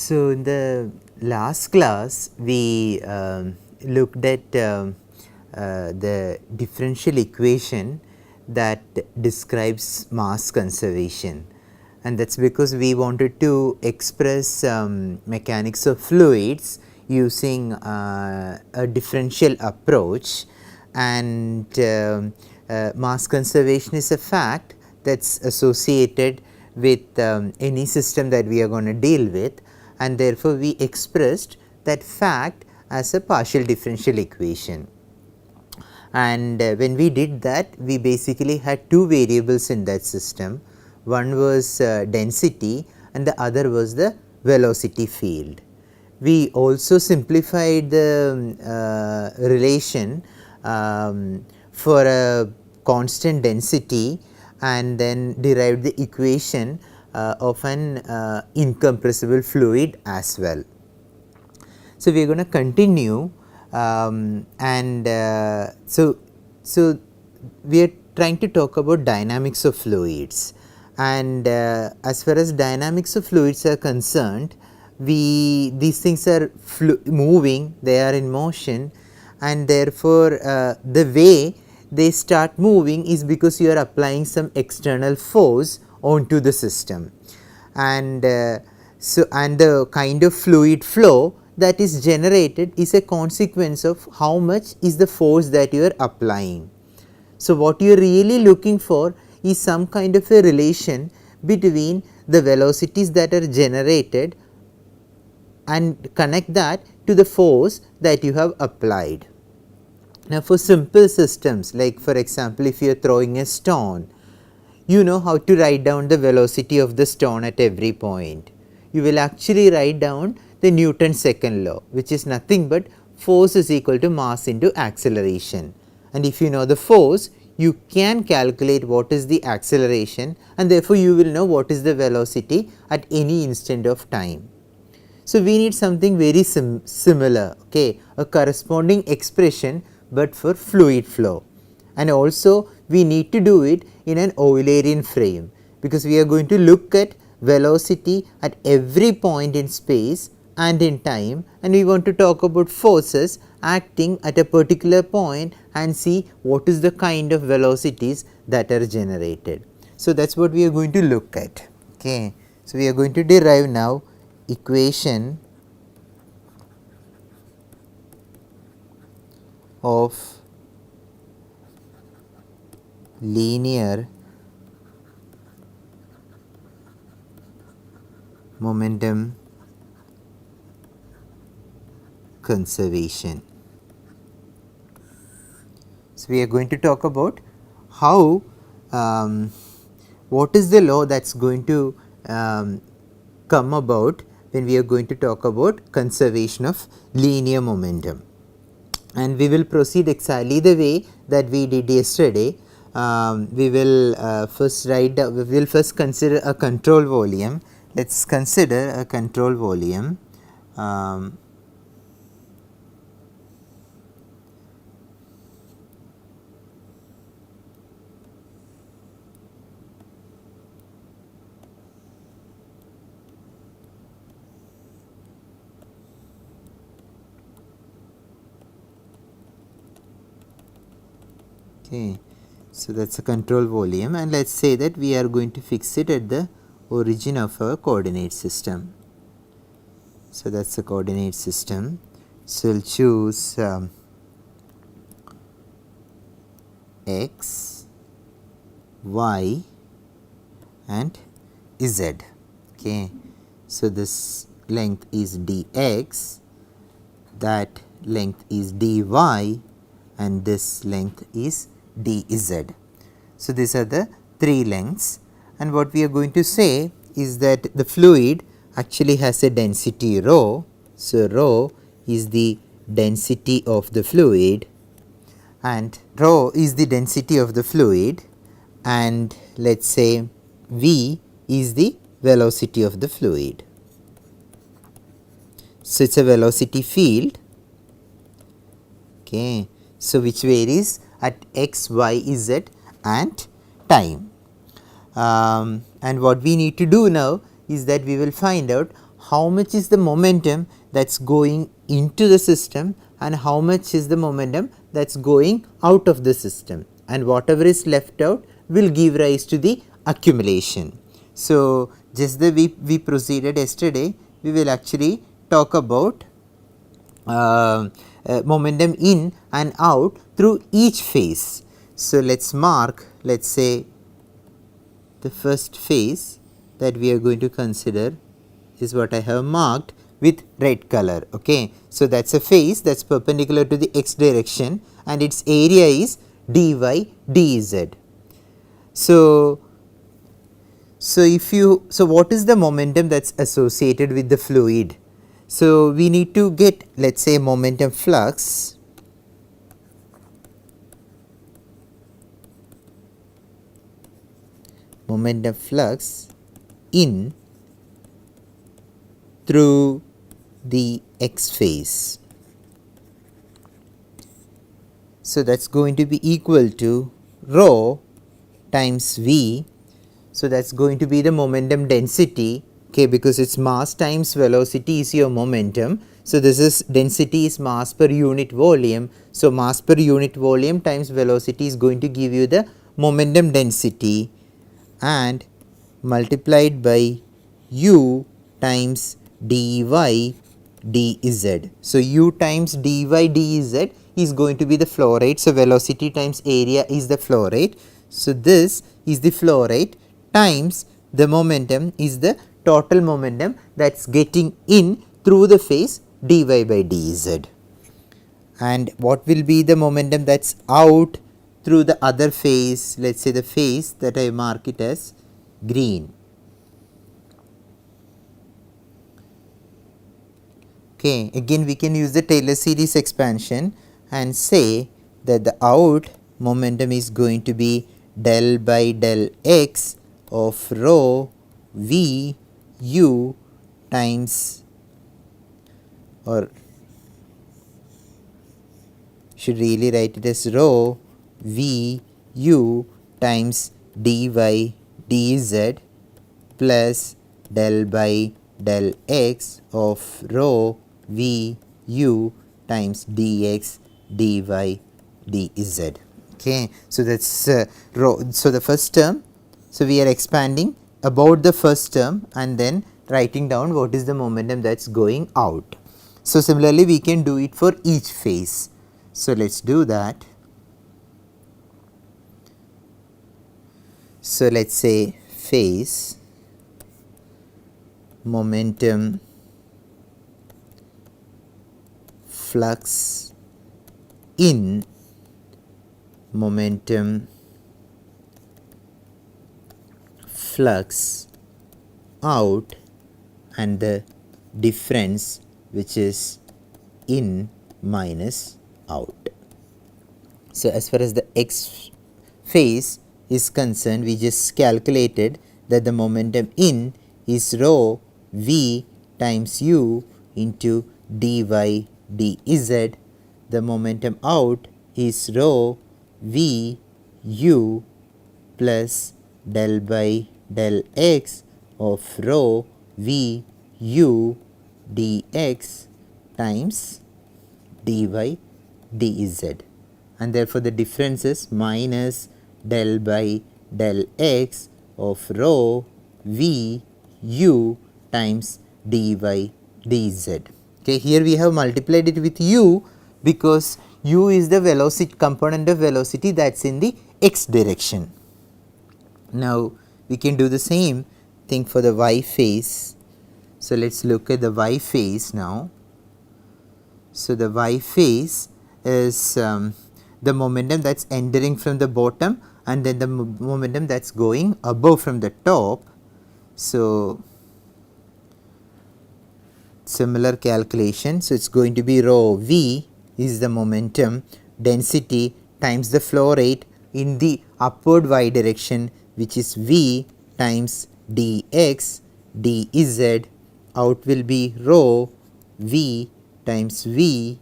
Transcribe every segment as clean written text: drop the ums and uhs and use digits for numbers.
So, in the last class we looked at the differential equation that describes mass conservation, and that is because we wanted to express mechanics of fluids using a differential approach, and mass conservation is a fact that is associated with any system that we are going to deal with, and therefore, we expressed that fact as a partial differential equation. And when we did that, we basically had two variables in that system. One was density and the other was the velocity field. We also simplified the relation for a constant density and then derived the equation of an incompressible fluid as well. So, we are going to continue and so we are trying to talk about dynamics of fluids, and as far as dynamics of fluids are concerned, these things are moving, they are in motion, and therefore, the way they start moving is because you are applying some external force onto the system, and and the kind of fluid flow that is generated is a consequence of how much is the force that you are applying. So, what you are really looking for is some kind of a relation between the velocities that are generated and connect that to the force that you have applied. Now, for simple systems, like for example, if you are throwing a stone, you know how to write down the velocity of the stone at every point. You will actually write down the Newton's second law, which is nothing but force is equal to mass into acceleration, and if you know the force, you can calculate what is the acceleration, and therefore, you will know what is the velocity at any instant of time. So, we need something very similar, okay, a corresponding expression, but for fluid flow, and also we need to do it in an Eulerian frame, because we are going to look at velocity at every point in space and in time, and we want to talk about forces acting at a particular point and see what is the kind of velocities that are generated. So, that is what we are going to look at. Okay. So, we are going to derive now equation of linear momentum conservation. So, we are going to talk about how what is the law that is going to come about when we are going to talk about conservation of linear momentum, and we will proceed exactly the way that we did yesterday. We will first write down, we will first consider a control volume. Let us consider a control volume. Okay. So, that is a control volume, and let us say that we are going to fix it at the origin of our coordinate system. So, that is the coordinate system. So, we will choose x, y and z. Okay. So, this length is dx, that length is dy, and this length is dz. So, these are the three lengths, and what we are going to say is that the fluid actually has a density rho. So, rho is the density of the fluid, and rho is the density of the fluid, and let us say v is the velocity of the fluid. So, it is a velocity field, okay. So, which varies at x, y, z and time. And what we need to do now is that we will find out how much is the momentum that's going into the system and how much is the momentum that's going out of the system, and whatever is left out will give rise to the accumulation. So, just the way we proceeded yesterday, we will actually talk about momentum in and out through each phase. So, let us mark, let us say the first phase that we are going to consider is what I have marked with red color. Okay. So, that is a phase that is perpendicular to the x direction and its area is dy dz. So, what is the momentum that is associated with the fluid? So, we need to get, let us say, momentum flux in through the x phase. So, that is going to be equal to rho times v. So, that is going to be the momentum density, okay, because its mass times velocity is your momentum. So, this is density is mass per unit volume. So, mass per unit volume times velocity is going to give you the momentum density and multiplied by u times dy dz. So, u times dy dz is going to be the flow rate. So, velocity times area is the flow rate. So, this is the flow rate times the momentum is the total momentum that is getting in through the phase dy by dz. And what will be the momentum that is out through the other phase, let us say the phase that I mark it as green. Okay. Again we can use the Taylor series expansion and say that the out momentum is going to be del by del x of rho v u times, or should really write it as rho v u times dy dz plus del by del x of rho v u times dx dy dz. Okay. So, that is rho. So, the first term, so we are expanding about the first term and then writing down what is the momentum that is going out. So, similarly we can do it for each phase. So, let us do that. So, let us say phase momentum flux in, momentum flux out, and the difference which is in minus out. So, as far as the x phase is concerned, we just calculated that the momentum in is rho v times u into dy dz. The momentum out is rho v u plus del by del x of rho v u dx times dy dz, and therefore, the difference is minus del by del x of rho v u times dy dz. Okay, here we have multiplied it with u because u is the velocity component of velocity that is in the x direction. Now, we can do the same thing for the y phase. So, let us look at the y phase now. So, the y phase is the momentum that is entering from the bottom and then the momentum that is going above from the top. So, similar calculation. So, it is going to be rho v is the momentum density times the flow rate in the upward y direction, which is v times dx dz. Out will be rho v times v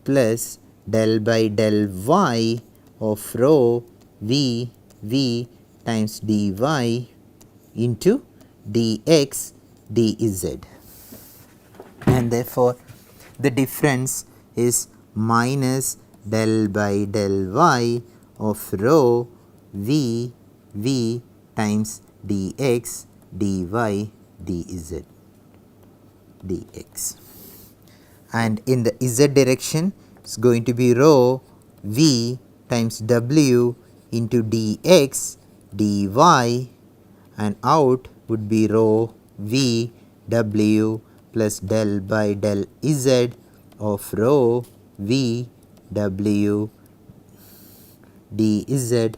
plus del by del y of rho v times dy into dx dz. and therefore the difference is minus del by del y of rho v times dx dy dz dx, and in the z direction it's going to be rho v times w into dx dy, and out would be rho v w plus del by del z of rho v w dz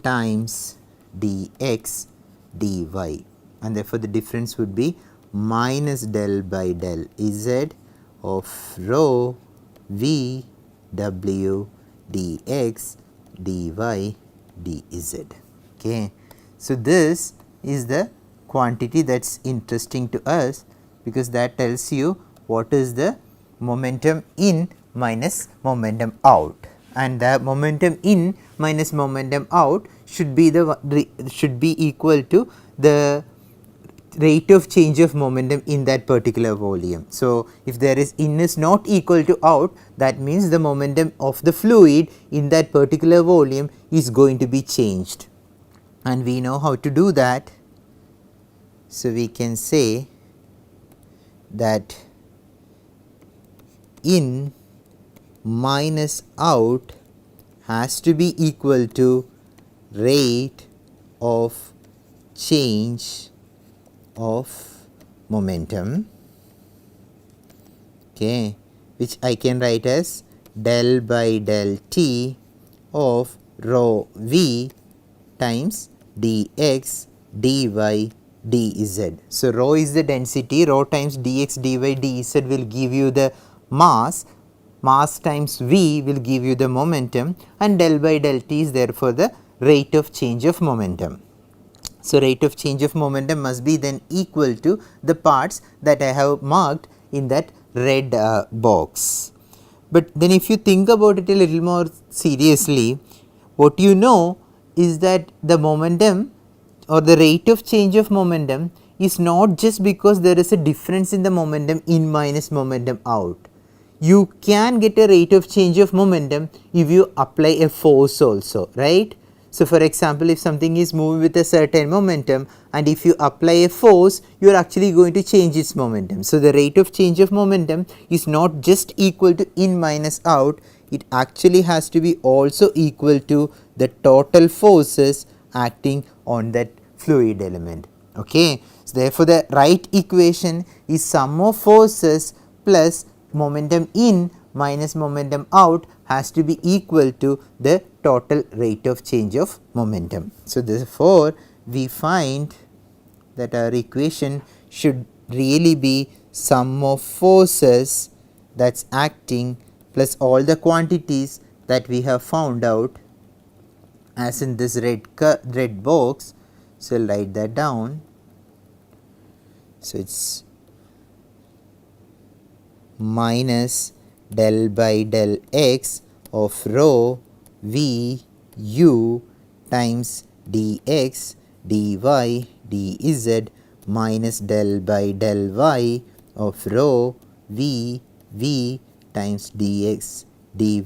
times dx dy, and therefore the difference would be minus del by del z of rho v w dx dy dz. Okay. So, this is the quantity that is interesting to us, because that tells you what is the momentum in minus momentum out, and the momentum in minus momentum out should be equal to the rate of change of momentum in that particular volume. So, if there is in is not equal to out, that means the momentum of the fluid in that particular volume is going to be changed, and we know how to do that. So, we can say that in minus out has to be equal to rate of change of momentum, okay, which I can write as del by del t of rho v times dx dy dz. So, rho is the density, rho times dx dy dz will give you the mass, mass times v will give you the momentum, and del by del t is therefore the rate of change of momentum. So, rate of change of momentum must be then equal to the parts that I have marked in that red box. But then if you think about it a little more seriously, what you know is that the momentum or the rate of change of momentum is not just because there is a difference in the momentum in minus momentum out. You can get a rate of change of momentum if you apply a force also, right. So, for example, if something is moving with a certain momentum and if you apply a force, you are actually going to change its momentum. So, the rate of change of momentum is not just equal to in minus out, it actually has to be also equal to the total forces acting on that fluid element. Okay. So, therefore, the right equation is sum of forces plus momentum in minus momentum out has to be equal to the total rate of change of momentum. So, therefore, we find that our equation should really be sum of forces that is acting plus all the quantities that we have found out as in this red box. So, I will write that down. So, it is minus del by del x of rho v u times dx dy dz minus del by del y of rho v times dx dy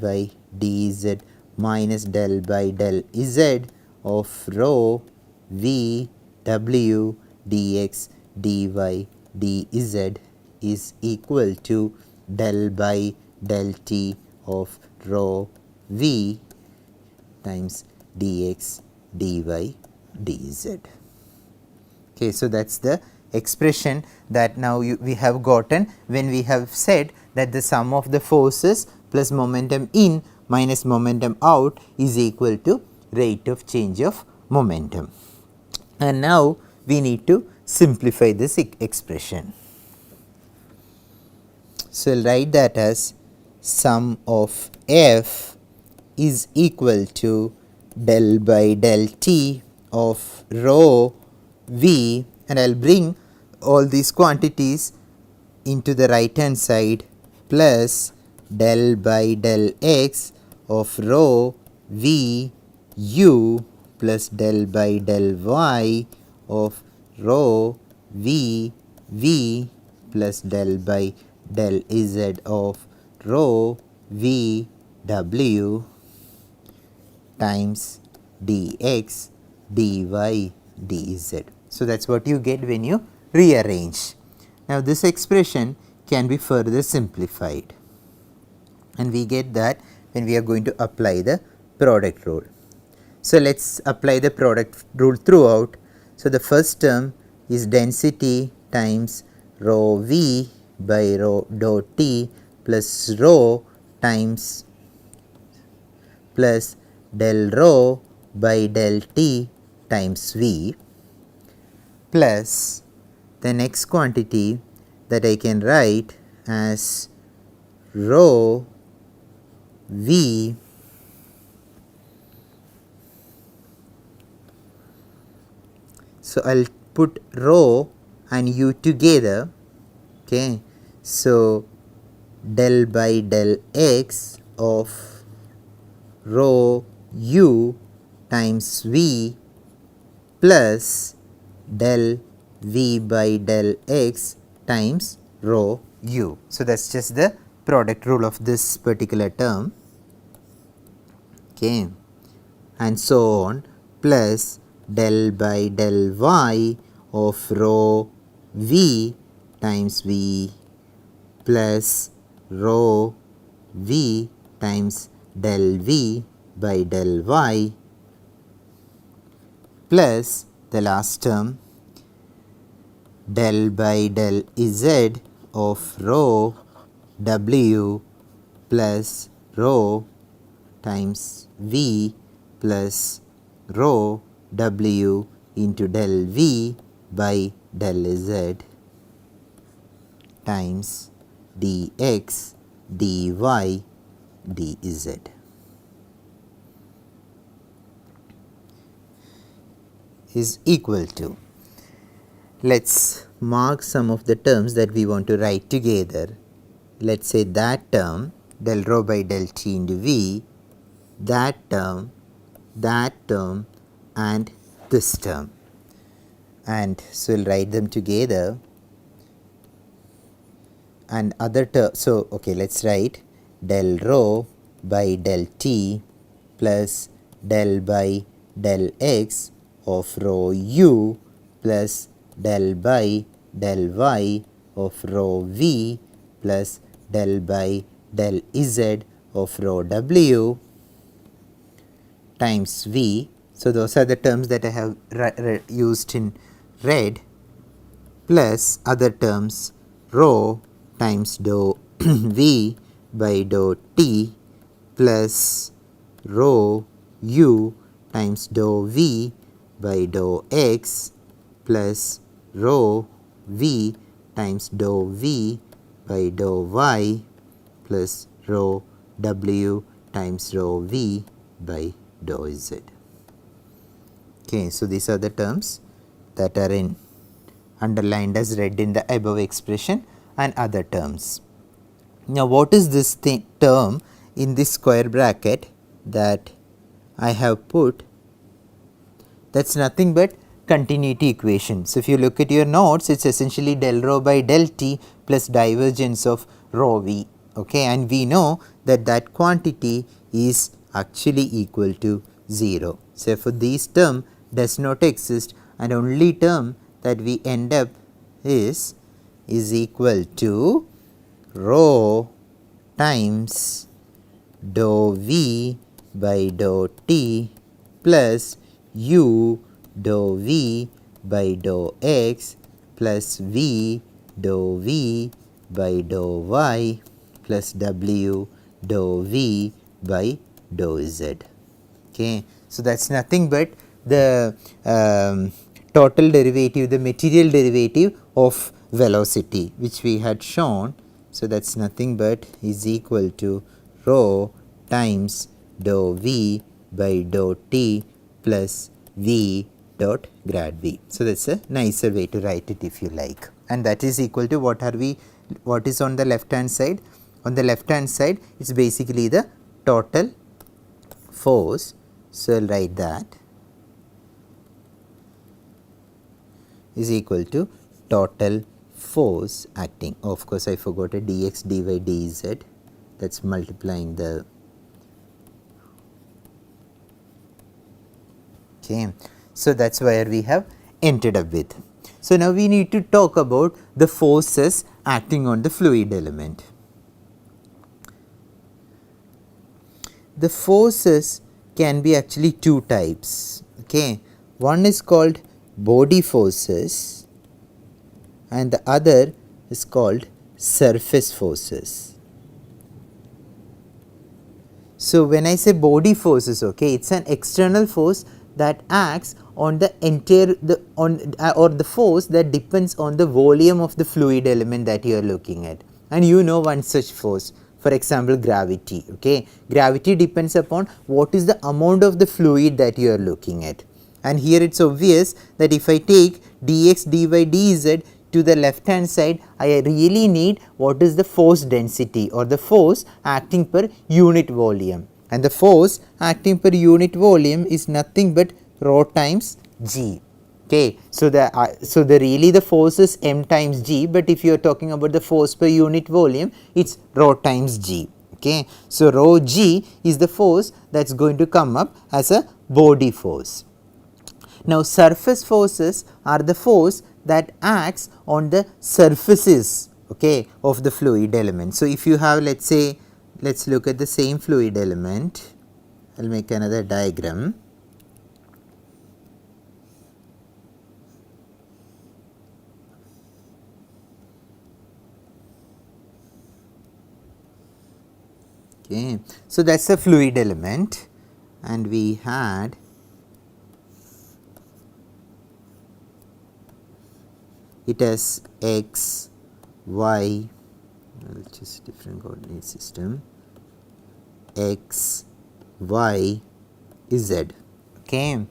dz minus del by del z of rho v w dx dy dz is equal to del by del t of rho v times dx dy dz. Okay, so that is the expression that now we have gotten when we have said that the sum of the forces plus momentum in minus momentum out is equal to rate of change of momentum. And now we need to simplify this expression. So, I will write that as sum of f is equal to del by del t of rho v, and I will bring all these quantities into the right hand side, plus del by del x of rho v u plus del by del y of rho v plus del by del Z of rho V W times dx dy dz. So, that is what you get when you rearrange. Now, this expression can be further simplified, and we get that when we are going to apply the product rule. So, let us apply the product rule throughout. So, the first term is density times rho v by rho dou t plus rho times plus del rho by del t times v, plus the next quantity that I can write as rho v so I'll put rho and u together. Okay, so del by del x of rho u times v plus del v by del x times rho u. So, that is just the product rule of this particular term, okay, and so on, plus del by del y of rho v times v plus rho v times del v by del y plus the last term del by del z of rho w plus rho times v plus rho w into del v by del z times dx dy dz. Is equal to, let us mark some of the terms that we want to write together. Let us say that term del rho by del t into v, that term and this term, and so we will write them together. And other term, so okay, let us write del rho by del t plus del by del x of rho u plus del by del y of rho v plus del by del z of rho w times v. So, those are the terms that I have used in red, plus other terms rho times dou v by dou t plus rho u times dou v by dou x plus rho v times dou v by dou y plus rho w times rho v by dou z. Okay, so these are the terms that are underlined as red in the above expression and other terms. Now, what is this term in this square bracket that I have put? That is nothing but continuity equation. So, if you look at your notes, it is essentially del rho by del t plus divergence of rho v, okay, and we know that that quantity is actually equal to 0. So, for this term does not exist, and only term that we end up is equal to rho times dou v by dou t plus u dou v by dou x plus v dou v by dou y plus w dou v by dou z. Okay. So, that is nothing but the total derivative, the material derivative of velocity which we had shown. So, that is nothing but is equal to rho times dou v by dou t plus v dot grad v. So, that is a nicer way to write it if you like, and that is equal to what is on the left hand side? On the left hand side it is basically the total force. So, I will write that is equal to total force acting. Oh, of course, I forgot a dx dy dz, that is multiplying the. Okay. So, that is where we have ended up with. So, now we need to talk about the forces acting on the fluid element. The forces can be actually two types. Okay. One is called body forces and the other is called surface forces. So, when I say body forces, okay, it is an external force that acts on the entire or the force that depends on the volume of the fluid element that you are looking at, and you know one such force, for example gravity. Okay, gravity depends upon what is the amount of the fluid that you are looking at, and here it is obvious that if I take dx dy dz to the left hand side, I really need what is the force density or the force acting per unit volume, and the force acting per unit volume is nothing but rho times g. Okay. So, the really the force is m times g, but if you are talking about the force per unit volume, it is rho times g. Okay. So, rho g is the force that is going to come up as a body force. Now, surface forces are the force that acts on the surfaces, okay, of the fluid element. So, if you have, let us say, let us look at the same fluid element, I will make another diagram. Okay. So, that is a fluid element, and we had it as x, y, which is different coordinate system, x, y, z. Okay.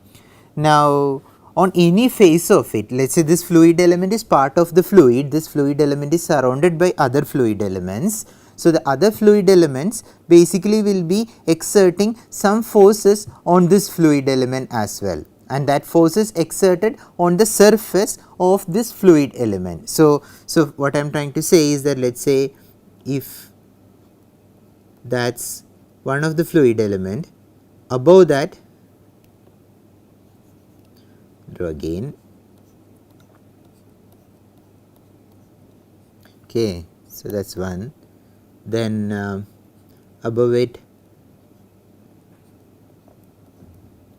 Now, on any face of it, let us say this fluid element is part of the fluid, this fluid element is surrounded by other fluid elements. So, the other fluid elements basically will be exerting some forces on this fluid element as well, and that force is exerted on the surface of this fluid element. So, what I am trying to say is that let us say if that is one of the fluid element, above that, draw again. Okay. So, that is one. Then above it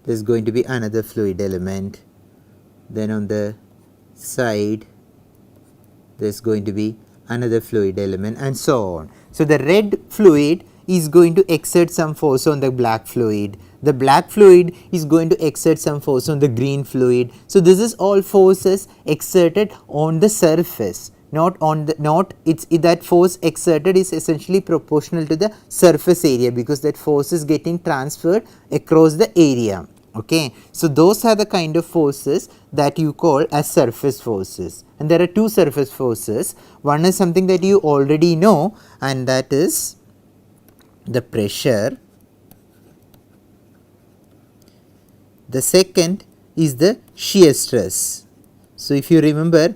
there is going to be another fluid element, then on the side there is going to be another fluid element, and so on. So, the red fluid is going to exert some force on the black fluid, the black fluid is going to exert some force on the green fluid. So, this is all forces exerted on the surface, not on the that force exerted is essentially proportional to the surface area, because that force is getting transferred across the area. Okay. So, those are the kind of forces that you call as surface forces, and there are two surface forces. One is something that you already know, and that is the pressure. The second is the shear stress. So, if you remember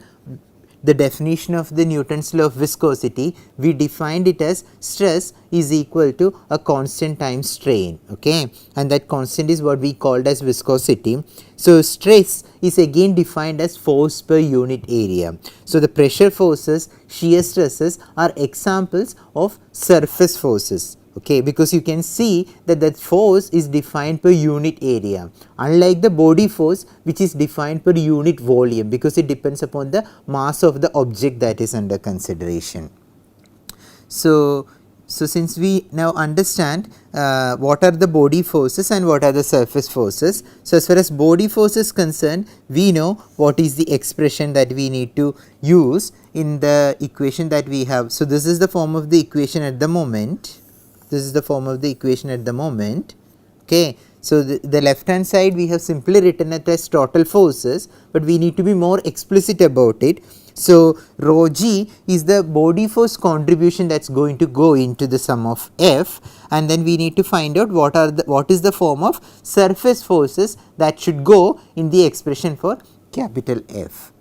the definition of the Newton's law of viscosity, we defined it as stress is equal to a constant times strain, okay, and that constant is what we called as viscosity. So, stress is again defined as force per unit area. So, the pressure forces, shear stresses are examples of surface forces. Okay, because you can see that that force is defined per unit area, unlike the body force which is defined per unit volume, because it depends upon the mass of the object that is under consideration. So, since we now understand what are the body forces and what are the surface forces. So, as far as body force is concerned, we know what is the expression that we need to use in the equation that we have. So, this is the form of the equation at the moment. This is the form of the equation at the moment. Okay. So, the left hand side we have simply written it as total forces, but we need to be more explicit about it. So, rho g is the body force contribution that is going to go into the sum of F, and then we need to find out what is the form of surface forces that should go in the expression for capital F.